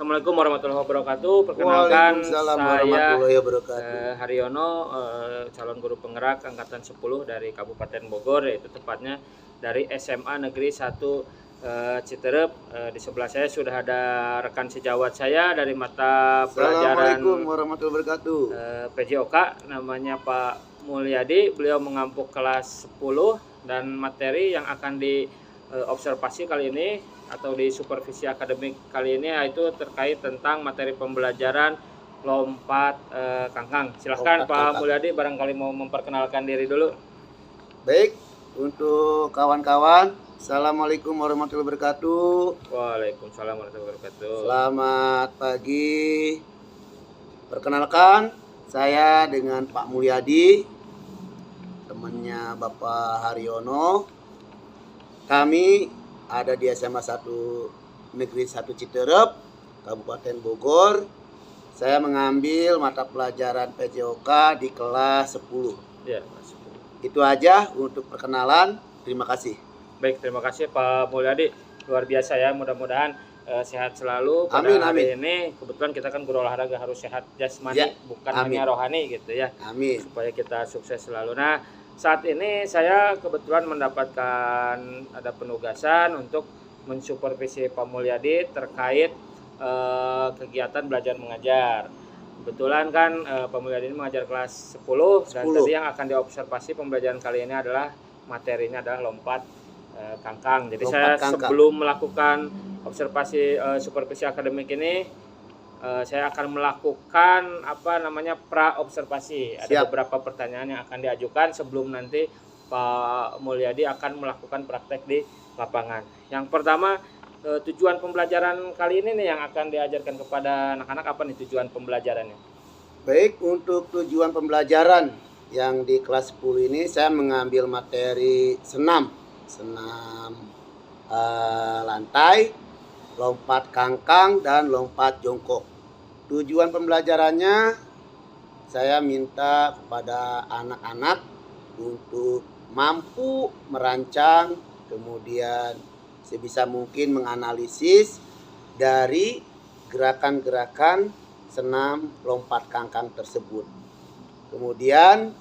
Assalamualaikum warahmatullahi wabarakatuh. Perkenalkan Waalaikumsalam saya warahmatullahi wabarakatuh. Haryono, calon guru penggerak angkatan 10 dari Kabupaten Bogor, yaitu tepatnya dari SMA Negeri 1 Citerep. Di sebelah saya sudah ada rekan sejawat saya dari mata pelajaran Assalamualaikum warahmatullahi wabarakatuh. PJOK, namanya Pak Mulyadi. Beliau mengampu kelas 10 dan materi yang akan diobservasi kali ini atau di supervisi akademik kali ini yaitu terkait tentang materi pembelajaran lompat kangkang. Silahkan Lompat Pak kangkang. Mulyadi, barangkali mau memperkenalkan diri dulu. Baik, untuk kawan-kawan, Assalamualaikum warahmatullahi wabarakatuh. Waalaikumsalam warahmatullahi wabarakatuh. Selamat pagi. Perkenalkan, saya dengan Pak Mulyadi, temannya Bapak Haryono. Kami ada di SMA 1 Negeri 1 Citerep, Kabupaten Bogor. Saya mengambil mata pelajaran PJOK di kelas 10. Ya, Itu aja untuk perkenalan. Terima kasih. baik, terima kasih Pak Mulyadi. Luar biasa ya, mudah-mudahan sehat selalu pada Amin, hari amin. ini. Kebetulan kita kan guru olahraga harus sehat jasmani, Ya, bukan amin. hanya rohani gitu ya, Amin. supaya kita sukses selalu. Nah, saat ini saya kebetulan mendapatkan ada penugasan untuk mensupervisi Pak Mulyadi terkait kegiatan belajar mengajar. Kebetulan kan Pak Mulyadi ini mengajar kelas 10 dan 10. tadi yang akan diobservasi pembelajaran kali ini adalah materinya adalah lompat kangkang. Jadi Lompat saya kangkang. sebelum melakukan observasi supervisi akademik ini saya akan melakukan pra observasi. Ada Siap. beberapa pertanyaan yang akan diajukan sebelum nanti Pak Mulyadi akan melakukan praktek di lapangan. Yang pertama, tujuan pembelajaran kali ini nih yang akan diajarkan kepada anak-anak, apa nih tujuan pembelajarannya? Baik, untuk tujuan pembelajaran yang di kelas 10 ini saya mengambil materi senam lantai, lompat kangkang, dan lompat jongkok. Tujuan pembelajarannya saya minta kepada anak-anak untuk mampu merancang, kemudian sebisa mungkin menganalisis dari gerakan-gerakan senam lompat kangkang tersebut. Kemudian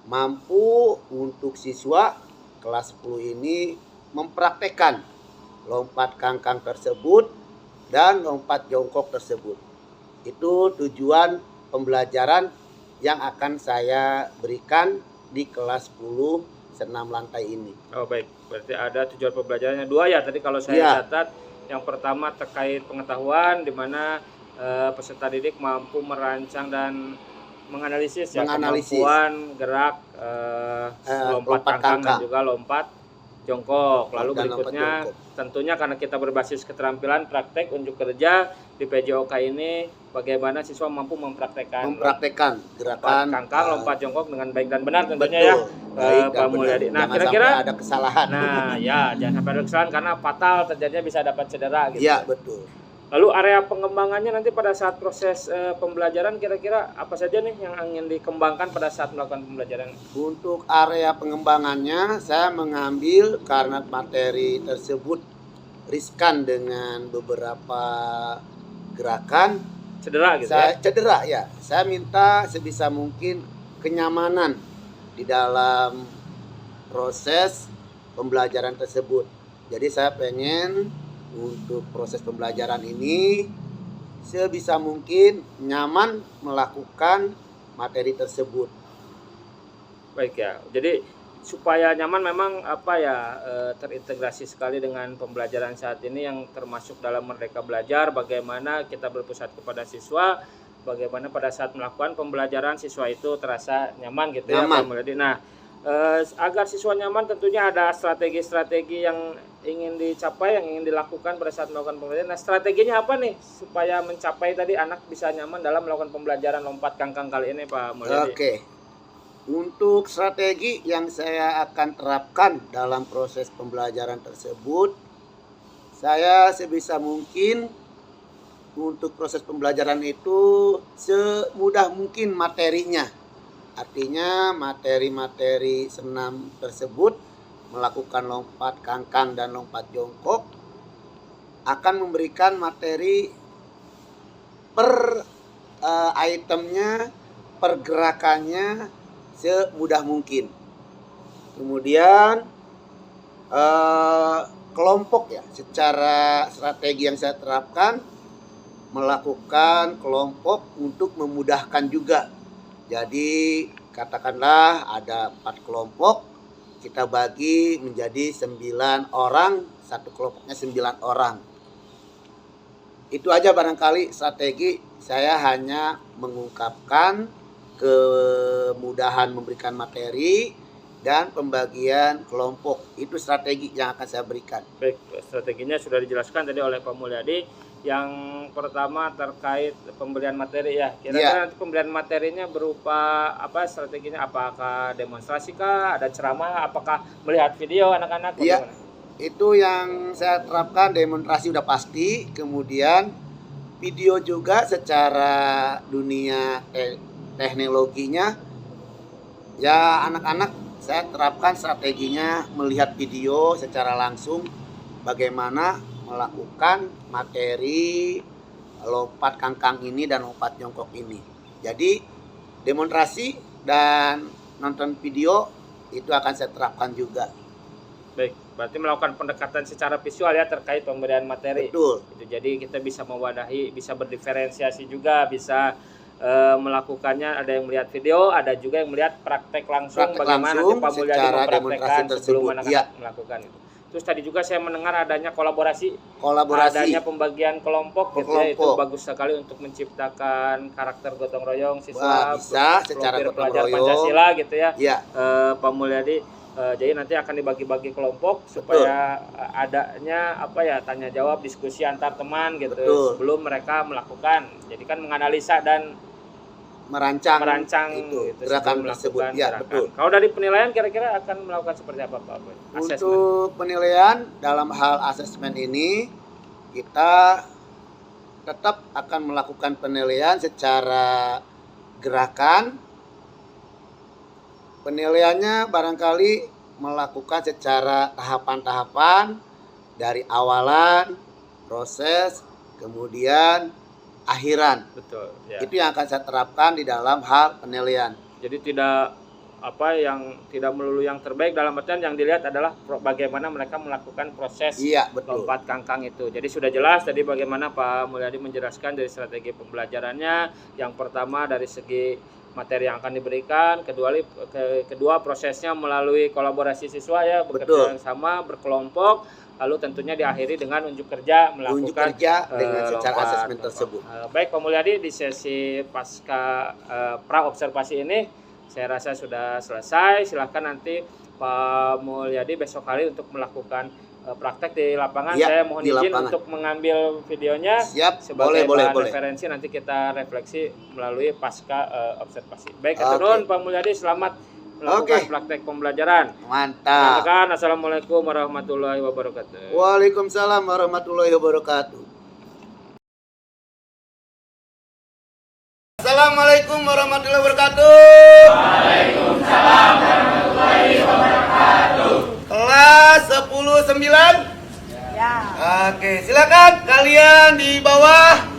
mampu untuk siswa kelas 10 ini mempraktekkan lompat kangkang tersebut dan lompat jongkok tersebut. Itu tujuan pembelajaran yang akan saya berikan di kelas 10 senam lantai ini. Oh baik, berarti ada tujuan pembelajarannya dua ya tadi kalau saya Iya. catat. Yang pertama terkait pengetahuan, di mana peserta didik mampu merancang dan menganalisis ya kemampuan gerak lompat kangkang dan juga lompat jongkok. Lalu Dan lompat berikutnya jongkok. tentunya karena kita berbasis keterampilan praktek unjuk kerja di PJOK ini, bagaimana siswa mampu mempraktekkan Mempraktekkan lompat gerakan kangkang, lompat jongkok dengan baik dan benar tentunya betul, ya, baik dan Pak benar. Mulyadi. Nah, Jangan kira-kira sampai ada kesalahan. nah ya jangan sampai ada kesalahan karena fatal terjadinya bisa dapat cedera gitu. Iya, betul. Lalu area pengembangannya nanti pada saat proses pembelajaran kira-kira apa saja nih yang ingin dikembangkan pada saat melakukan pembelajaran? Untuk area pengembangannya saya mengambil karena materi tersebut riskan dengan beberapa gerakan. Cedera gitu Saya ya? cedera ya. Saya minta sebisa mungkin kenyamanan di dalam proses pembelajaran tersebut. Jadi saya pengen untuk proses pembelajaran ini sebisa mungkin nyaman melakukan materi tersebut. Baik ya. Jadi supaya nyaman memang terintegrasi sekali dengan pembelajaran saat ini yang termasuk dalam Merdeka Belajar, bagaimana kita berpusat kepada siswa, bagaimana pada saat melakukan pembelajaran siswa itu terasa nyaman gitu ya Pak Mulyadi. Nah, agar siswa nyaman tentunya ada strategi-strategi yang ingin dicapai, yang ingin dilakukan pada saat melakukan pembelajaran. Nah, strateginya apa nih supaya mencapai tadi anak bisa nyaman dalam melakukan pembelajaran lompat kangkang kali ini Pak Mulyadi? Oke. Untuk strategi yang saya akan terapkan dalam proses pembelajaran tersebut, saya sebisa mungkin untuk proses pembelajaran itu semudah mungkin materinya. Artinya materi-materi senam tersebut melakukan lompat kangkang dan lompat jongkok akan memberikan materi per itemnya, pergerakannya semudah mungkin. Kemudian kelompok ya, secara strategi yang saya terapkan melakukan kelompok untuk memudahkan juga. Jadi katakanlah ada 4 kelompok, kita bagi menjadi 9 orang, satu kelompoknya 9 orang. Itu aja barangkali strategi. Saya hanya mengungkapkan kemudahan memberikan materi dan pembagian kelompok. Itu strategi yang akan saya berikan. Baik, strateginya sudah dijelaskan tadi oleh Pak Mulyadi. Yang pertama terkait pemberian materi ya. Kira-kira nanti pemberian materinya berupa apa strateginya? Apakah demonstrasi kah? Ada ceramah? Apakah melihat video anak-anak? Iya, itu yang saya terapkan. Demonstrasi udah pasti. Kemudian video juga secara dunia teknologinya. Ya anak-anak saya terapkan strateginya melihat video secara langsung bagaimana melakukan materi lompat kangkang ini dan lompat jongkok ini. Jadi demonstrasi dan nonton video itu akan saya terapkan juga. Baik, berarti melakukan pendekatan secara visual ya terkait pemberian materi. Betul. Itu jadi kita bisa mewadahi, bisa berdiferensiasi juga, bisa melakukannya. Ada yang melihat video, ada juga yang melihat praktek langsung bagaimana nanti Pak Mulyadi mempraktekkan sebelum anak-anak melakukan itu. Terus tadi juga saya mendengar adanya kolaborasi, adanya pembagian kelompok, gitu ya, itu bagus sekali untuk menciptakan karakter gotong royong siswa, bisa secara gotong pelajar royong Pancasila gitu ya. Ya. Pak Mulyadi, jadi nanti akan dibagi-bagi kelompok supaya adanya apa ya, tanya jawab, diskusi antar teman gitu. Betul. Sebelum mereka melakukan. Jadi kan menganalisa dan merancang itu gerakan tersebut. Ya, betul. Kalau dari penilaian kira-kira akan melakukan seperti apa Pak? Untuk penilaian dalam hal asesmen ini kita tetap akan melakukan penilaian secara gerakan. Penilaiannya barangkali melakukan secara tahapan-tahapan dari awalan, proses, kemudian akhiran. Betul. Ya. Itu yang akan saya terapkan di dalam hal penilaian. Jadi tidak melulu yang terbaik, dalam artian yang dilihat adalah bagaimana mereka melakukan proses lompat kangkang itu. Jadi sudah jelas tadi bagaimana Pak Mulyadi menjelaskan dari strategi pembelajarannya. Yang pertama dari segi materi yang akan diberikan, kedua prosesnya melalui kolaborasi siswa ya, bekerja yang sama, berkelompok. Lalu tentunya diakhiri dengan unjuk kerja melakukan dengan secara asesmen tersebut. Baik Pak Mulyadi, di sesi pasca pra observasi ini saya rasa sudah selesai. Silahkan nanti Pak Mulyadi besok hari untuk melakukan praktek di lapangan. Saya mohon izin untuk mengambil videonya. Sebagai bahan referensi nanti kita refleksi melalui pasca observasi. Baik, Keturun Pak Mulyadi, selamat melakukan praktek pembelajaran. Mantap. Assalamualaikum warahmatullahi wabarakatuh. Waalaikumsalam warahmatullahi wabarakatuh. Assalamualaikum warahmatullahi wabarakatuh. Waalaikumsalam warahmatullahi wabarakatuh. Kelas 10-9? Ya. Oke, silakan kalian di bawah.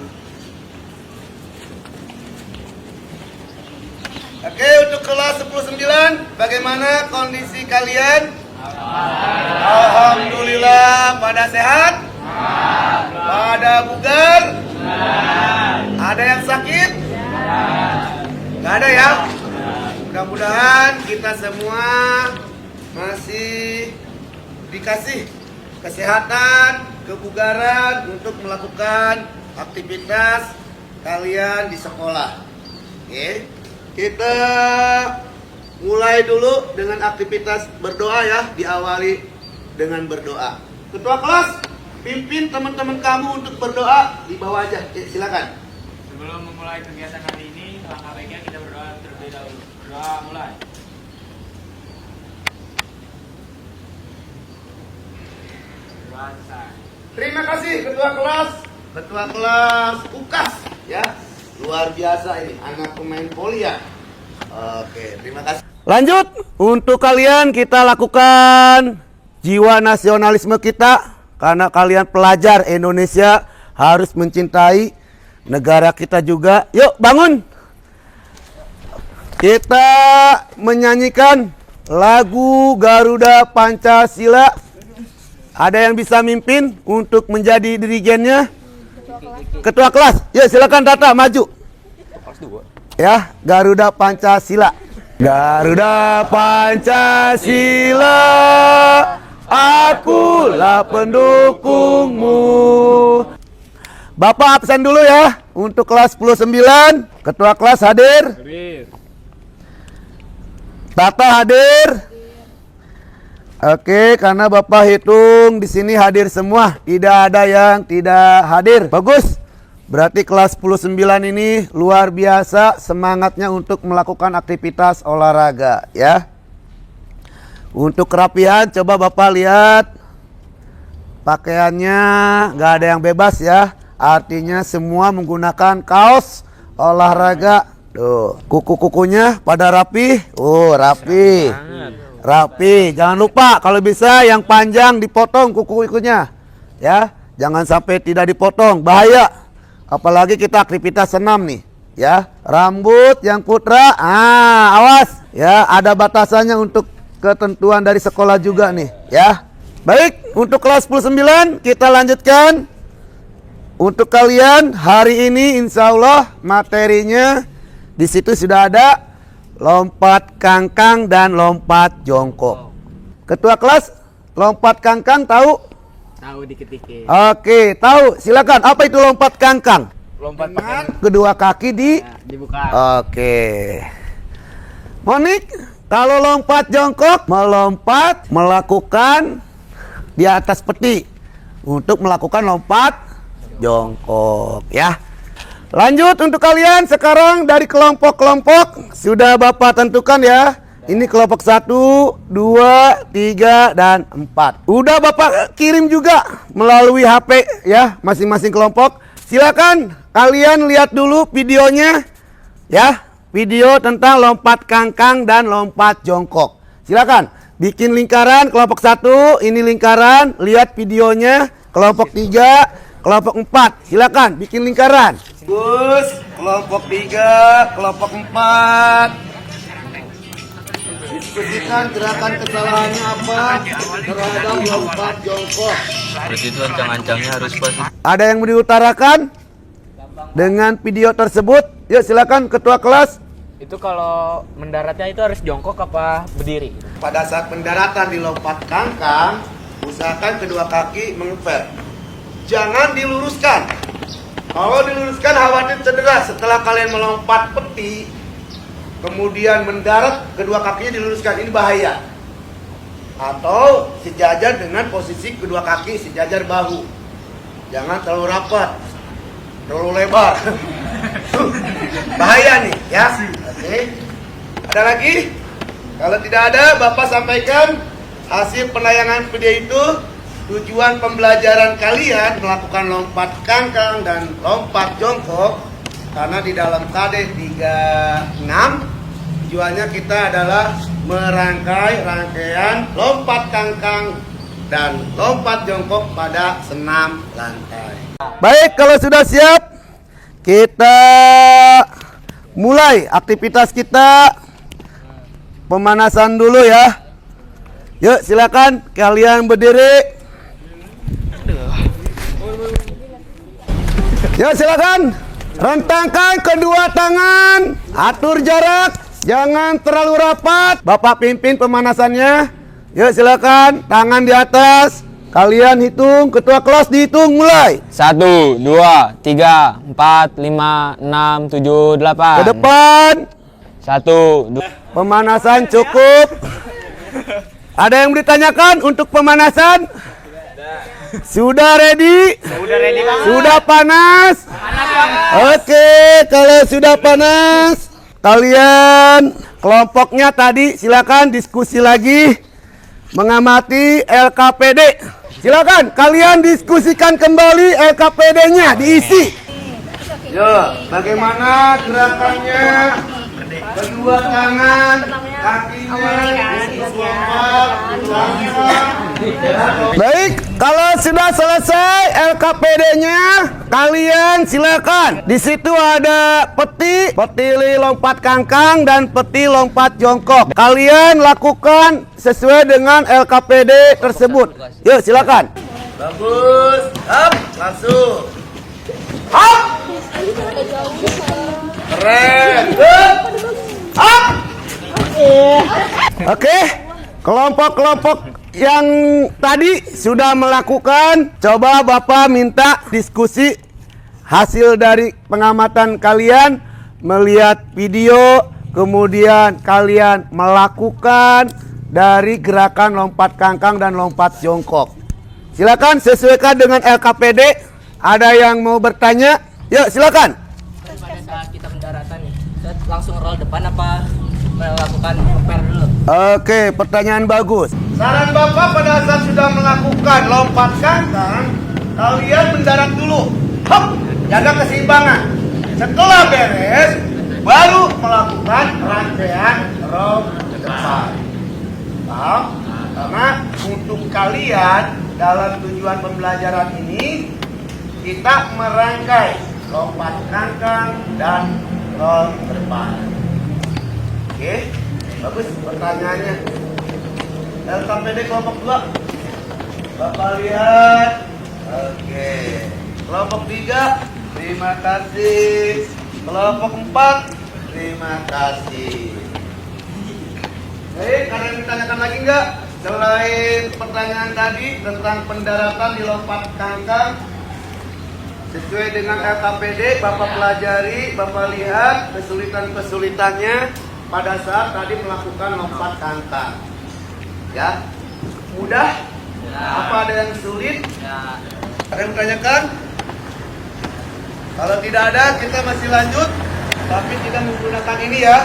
Oke, untuk kelas 10-9, bagaimana kondisi kalian? Alhamdulillah, pada sehat? Pada bugar? Ada yang sakit? Nggak ada ya? Mudah-mudahan kita semua masih dikasih kesehatan, kebugaran untuk melakukan aktivitas kalian di sekolah. Oke. Kita mulai dulu dengan aktivitas berdoa ya, diawali dengan berdoa. Ketua kelas, pimpin teman-teman kamu untuk berdoa, di bawah aja, silakan. Sebelum memulai kegiatan hari ini, langkah baiknya kita berdoa terlebih dahulu. Berdoa mulai. Berdoa selesai. Terima kasih Ketua kelas UKAS ya. Luar biasa ini, anak pemain voli ya. Oke, terima kasih. Lanjut, untuk kalian kita lakukan jiwa nasionalisme kita. Karena kalian pelajar Indonesia harus mencintai negara kita juga. Yuk bangun. Kita menyanyikan lagu Garuda Pancasila. Ada yang bisa mimpin untuk menjadi dirigennya? Ketua kelas. Yuk silakan Tata maju. Ya, Garuda Pancasila. Garuda Pancasila, akulah pendukungmu. Bapak absen dulu ya untuk kelas 10-9. Ketua kelas hadir. Tata hadir. Oke, karena Bapak hitung di sini hadir semua, tidak ada yang tidak hadir. Bagus. Berarti kelas 10-9 ini luar biasa semangatnya untuk melakukan aktivitas olahraga ya. Untuk kerapihan coba Bapak lihat pakaiannya nggak ada yang bebas ya. Artinya semua menggunakan kaos olahraga. Tuh, kuku-kukunya pada rapi. Oh, rapi. Rapi. Jangan lupa kalau bisa yang panjang dipotong kuku-kukunya. Ya, jangan sampai tidak dipotong, bahaya. Apalagi kita aktivitas senam nih, ya. Rambut yang putra, awas, ya. Ada batasannya untuk ketentuan dari sekolah juga nih, ya. Baik, untuk kelas 10-9 kita lanjutkan. Untuk kalian hari ini insya Allah materinya di situ sudah ada lompat kangkang dan lompat jongkok. Ketua kelas, lompat kangkang tahu? Tahu dikit-dikit. Oke, tahu. Silakan. Apa itu lompat kangkang? Lompat Dengan kedua kaki dibuka. Oke. Monik, kalau lompat jongkok, melompat, melakukan di atas peti untuk melakukan lompat jongkok, ya. Lanjut untuk kalian sekarang dari kelompok-kelompok sudah Bapak tentukan ya. Ini kelompok 1, 2, 3, dan 4. Udah Bapak kirim juga melalui HP ya, masing-masing kelompok. Silakan kalian lihat dulu videonya ya. Video tentang lompat kangkang dan lompat jongkok. Silakan bikin lingkaran kelompok 1, ini lingkaran, lihat videonya. Kelompok 3, kelompok 4. Silakan bikin lingkaran. Gus, kelompok 3, kelompok 4. Diskusikan gerakan kesalahannya apa terhadap lompat jongkok. Berarti itu ancang-ancangnya harus pas. Ada yang mau diutarakan dengan video tersebut? Yuk silakan ketua kelas. Itu kalau mendaratnya itu harus jongkok apa berdiri? Pada saat pendaratan di lompat kangkang, usahakan kedua kaki mengepet. Jangan diluruskan. Kalau diluruskan khawatir cedera. Setelah kalian melompat peti, kemudian mendarat, kedua kakinya diluruskan, ini bahaya. Atau sejajar dengan posisi kedua kaki, sejajar bahu. Jangan terlalu rapat, terlalu lebar. Bahaya nih ya. Oke. Ada lagi? Kalau tidak ada, Bapak sampaikan hasil penayangan video itu. Tujuan pembelajaran kalian melakukan lompat kangkang dan lompat jongkok. Karena di dalam KD 36 tujuannya kita adalah merangkai rangkaian lompat kangkang dan lompat jongkok pada senam lantai. Baik, kalau sudah siap kita mulai aktivitas kita. Pemanasan dulu ya. Yuk silakan kalian berdiri. Yuk silakan. Rentangkan kedua tangan, atur jarak, jangan terlalu rapat. Bapak pimpin pemanasannya. Yuk silakan, tangan di atas. Kalian hitung, ketua kelas dihitung mulai. 1, 2, 3, 4, 5, 6, 7, 8. Ke depan. 1, 2. Pemanasan cukup. Ada yang ditanyakan untuk pemanasan? Sudah ready? Udah ready banget. Sudah panas? Oke, kalau sudah panas, kalian kelompoknya tadi silakan diskusi lagi mengamati LKPD. Silakan kalian diskusikan kembali LKPD-nya diisi. Yo, bagaimana gerakannya? Kedua tangan, kakinya, lompat, Baik, kalau sudah selesai LKPD-nya, kalian silakan. Di situ ada peti lompat kangkang dan peti lompat jongkok. Kalian lakukan sesuai dengan LKPD tersebut. Yuk, silakan. Bagus. Up, langsung. Up. Keren. Good. Up. Oke, kelompok-kelompok yang tadi sudah melakukan, coba Bapak minta diskusi hasil dari pengamatan kalian, melihat video, kemudian kalian melakukan dari gerakan lompat kangkang dan lompat jongkok. Silakan sesuaikan dengan LKPD. Ada yang mau bertanya? Yuk, silakan. Pada saat kita pendaratan nih, kita langsung roll depan apa melakukan compare dulu? Oke, pertanyaan bagus. Saran Bapak pada saat sudah melakukan lompat kangkang, kalian mendarat dulu. Hop, jaga keseimbangan. Setelah beres, baru melakukan rangkaian roll ke depan. Paham? Karena untuk kalian dalam tujuan pembelajaran ini, kita merangkai lompat kangkang dan roll ke depan. Oke, bagus pertanyaannya. LKPD kelompok 2. Bapak lihat. Oke. Kelompok 3, terima kasih. Kelompok 4, terima kasih. Baik, ada yang ditanyakan lagi enggak? Selain pertanyaan tadi tentang pendaratan di lompat kangkang, sesuai dengan LKPD, Bapak pelajari, Bapak lihat kesulitan-kesulitannya pada saat tadi melakukan lompat kangkang. Ya, mudah? Ya. Apa ada yang sulit? Ya. Ada yang bertanyakan? Kalau tidak ada, kita masih lanjut, tapi tidak menggunakan ini ya.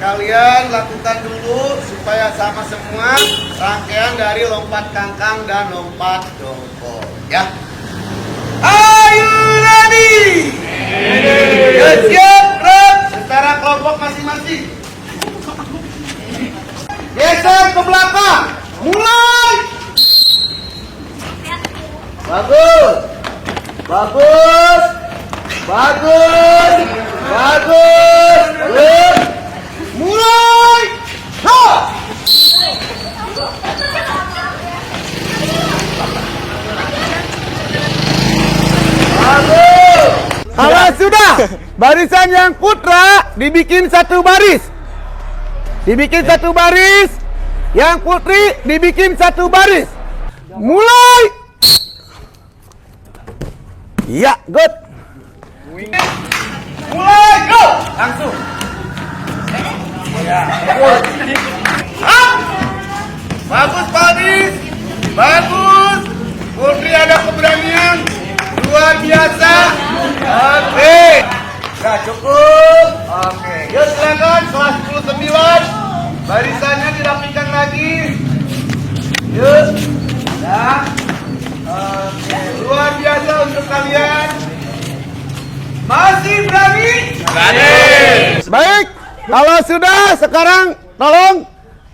Kalian lakukan dulu supaya sama semua rangkaian dari lompat kangkang dan lompat jongkok. Ya. Are you ready? Ya, siap, gerak secara kelompok masing-masing. Geser ke belakang. Mulai. Bagus. Bagus. Bagus. Bagus. Bagus. Mulai. Ha. Bagus. Kalau sudah, barisan yang putra dibikin satu baris. Dibikin satu baris. Yang putri dibikin satu baris. Mulai. Ya, good. Mulai, go. Langsung. Ya, bagus. Bagus, baris. Bagus. Putri ada keberanian. Luar biasa. Oke. Ya, cukup. Oke. Yuk silakan kelas 10-9. Barisannya dirapikan lagi. Yuk. Ya. Oke. Luar biasa untuk kalian. Masih berani? Berani. Baik. Kalau sudah, sekarang tolong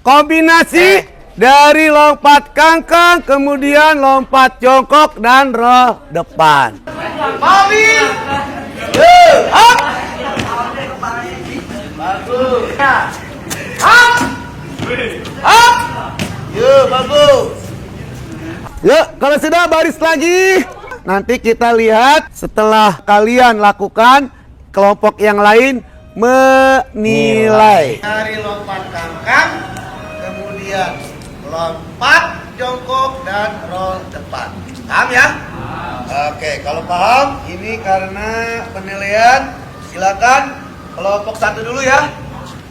kombinasi dari lompat kangkang, kemudian lompat jongkok dan roll depan. Baris. Up. Bagus. Up. Up. Yuk, bagus. Yuk, kalau sudah baris lagi. Nanti kita lihat setelah kalian lakukan, kelompok yang lain menilai. Dari lompat kangkang, kemudian lompat jongkok dan roll depan. Paham ya? Oke, kalau paham, ini karena penilaian, silakan kelompok 1 dulu ya.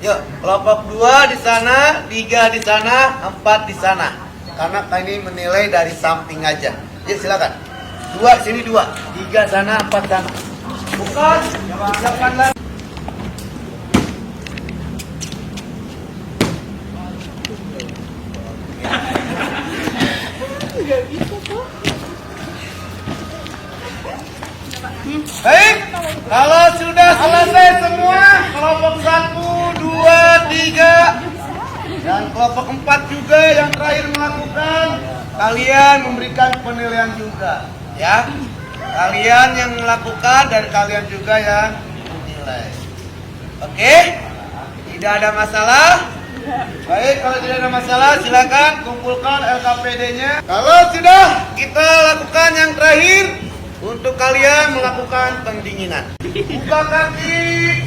Yuk, kelompok 2 di sana, 3 di sana, 4 di sana. Karena ini menilai dari samping aja. Yuk, silakan. 2 sini 2, 3 sana, 4 sana. Bukan, silakan lagi. Baik, kalau sudah selesai semua, kelompok 1, 2, 3 dan kelompok 4 juga yang terakhir melakukan, kalian memberikan penilaian juga, ya. Kalian yang melakukan dan kalian juga yang menilai. Oke? Tidak ada masalah? Baik, kalau tidak ada masalah silakan kumpulkan LKPD-nya. Kalau sudah, kita lakukan yang terakhir untuk kalian melakukan pendinginan. Buka kaki.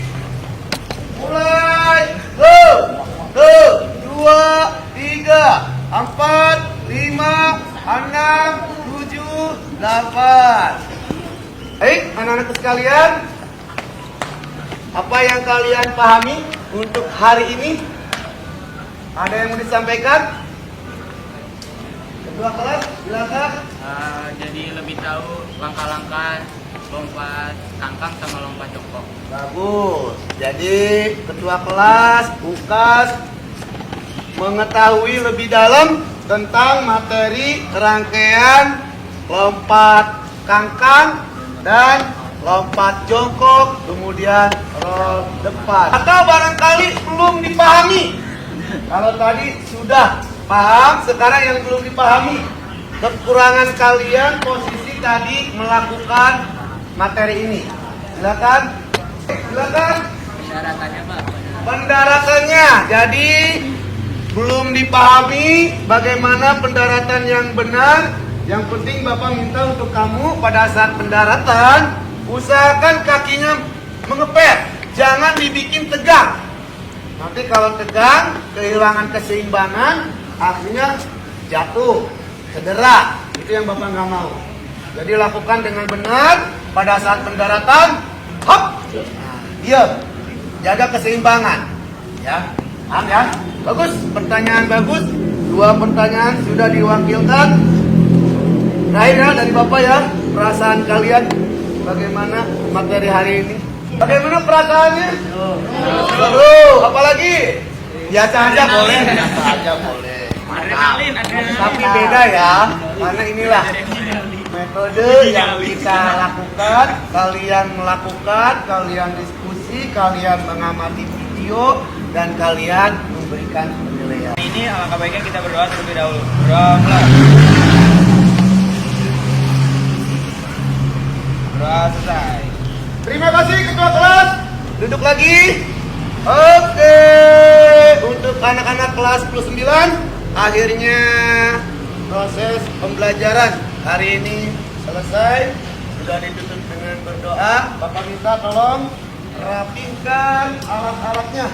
Mulai. 1, 2, 3, 4, 5, 6, 7, 8. Baik, anak-anakku sekalian, apa yang kalian pahami untuk hari ini? Ada yang mau disampaikan? Ketua kelas, silakan. Jadi lebih tahu langkah-langkah lompat kangkang sama lompat jongkok. Bagus. Jadi ketua kelas, UKAS mengetahui lebih dalam tentang materi rangkaian lompat kangkang dan lompat jongkok, kemudian roll depan. Atau barangkali belum dipahami. Kalau tadi sudah paham, sekarang yang belum dipahami. Kekurangan kalian posisi tadi melakukan materi ini. Silakan. Silakan. Pendaratannya, Pak. Pendaratannya. Jadi belum dipahami bagaimana pendaratan yang benar. Yang penting Bapak minta untuk kamu pada saat pendaratan usahakan kakinya mengepet, jangan dibikin tegang. Nanti kalau tegang, kehilangan keseimbangan, akhirnya jatuh, cedera. Itu yang Bapak nggak mau. Jadi lakukan dengan benar pada saat pendaratan. Hop, diam, jaga keseimbangan. Ya, paham ya? Bagus, pertanyaan bagus. 2 pertanyaan sudah diwakilkan. Terakhir ya dari Bapak ya, perasaan kalian bagaimana materi hari ini? Bagaimana perasaannya? Seru. Apalagi? Biasa aja boleh. Biasa aja boleh. Adrenalin. Tapi beda ya, karena inilah metode yang kita lakukan. Kalian melakukan, kalian diskusi, kalian mengamati video, dan kalian memberikan penilaian. Ini alangkah baiknya kita berdoa terlebih dahulu. Berdoa mulai. Berdoa selesai. Terima kasih ketua kelas. Duduk lagi. Oke. Untuk anak-anak kelas 9, akhirnya proses pembelajaran hari ini selesai. Sudah ditutup dengan berdoa. Bapak minta tolong rapihkan alat-alatnya.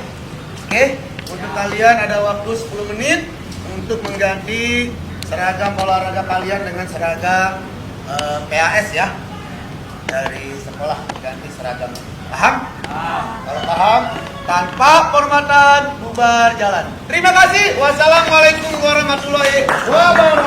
Oke. Untuk kalian ada waktu 10 menit untuk mengganti seragam olahraga kalian dengan seragam PAS ya. Dari sekolah ganti seragam. Paham? Kalau paham, tanpa penghormatan bubar jalan. Terima kasih. Wassalamualaikum warahmatullahi wabarakatuh.